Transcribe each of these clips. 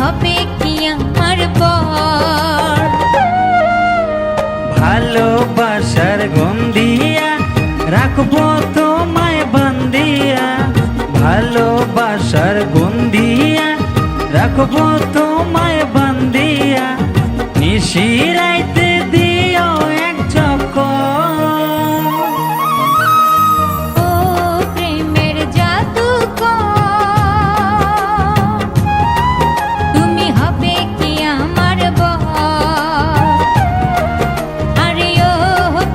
হবে কি আমার পর। ভালোবাসার গন্ধিয়া রাখবো তোমায় বান্ধিয়া, ভালোবাসার গন্ধিয়া রাখবো তোমায় বান্ধিয়া, নিশিরাইতে দিও এক চক্কর। ও প্রেমের জাদুকর, তুমি হবে কি আমার বর। আরে ও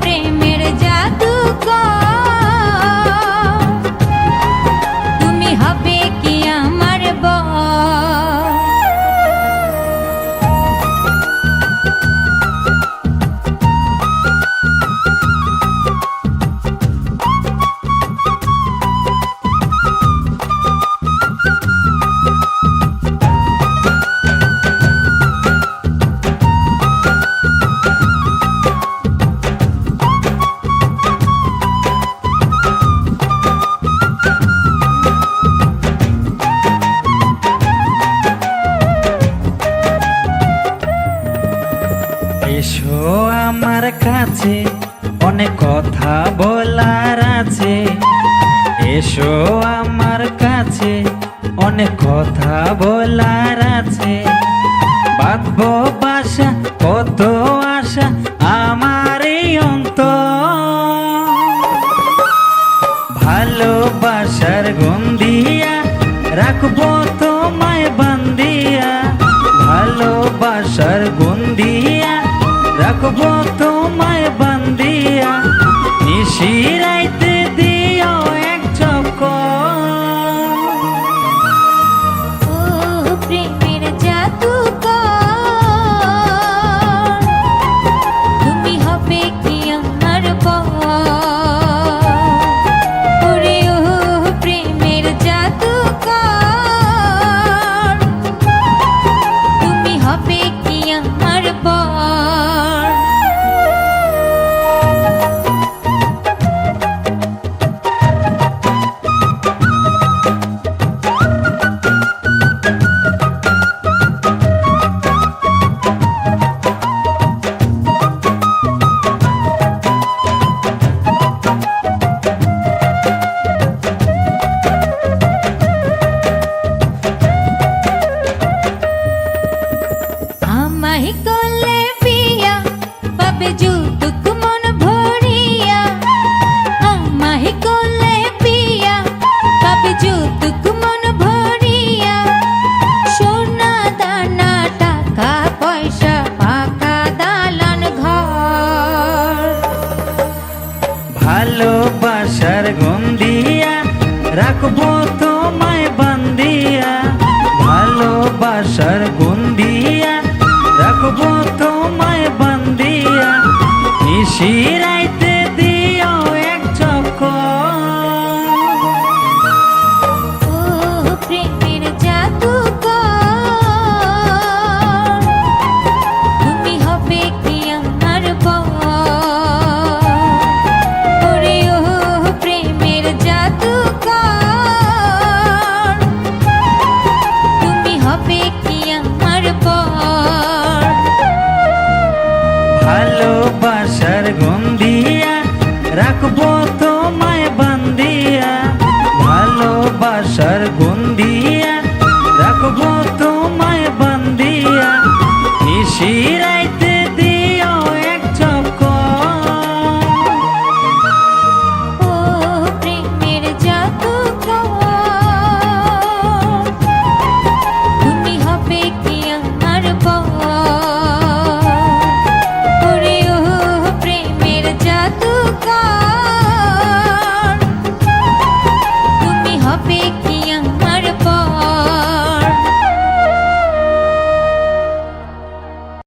প্রেমের জাদুকর, তুমি হবে কি আমার বর। এসো আমার কাছে অনেক কথা বলার আছে, এসো আমার কাছে অনেক কথা বলার আছে। বাঁধবো বাসা কত আশা আমার এই অন্তর, ভালোবাসার গন্ধিয়া রাখবো তোমায় বান্ধিয়া, ভালোবাসার গন্ধিয়া রাখবো তোমায় বান্ধিয়া, নিশিরাইতে দিও এক চক্কর। ও প্রেমের জাদুকর, তুমি হবে কি আমার বর। ওরে ও প্রেমের জাদুকর, তুমি হবে কি আমার বর। আমায় করলে বিয়া পাবে যৌতুক মন ভরিয়া, আমায় করলে বিয়া পাবে যৌতুক মন ভরিয়া। সোনা দানা টাকা পয়সা পাকা দালান ঘর। ভালোবাসার গন্ধিয়া রাখবো তোমায় বান্ধিয়া, ভালোবাসার গন্ধিয়া রাখবো তোমায় বান্ধিয়া, নিশিরাইতে দিও এক চক্কর। ও প্রেমের জাদুকর, তুমি হবে কি আমার বর। ওরে ও প্রেমের জাদুকর, তুমি হবে কি আমার বর। ভালোবাসার গন্ধিয়া রাখবো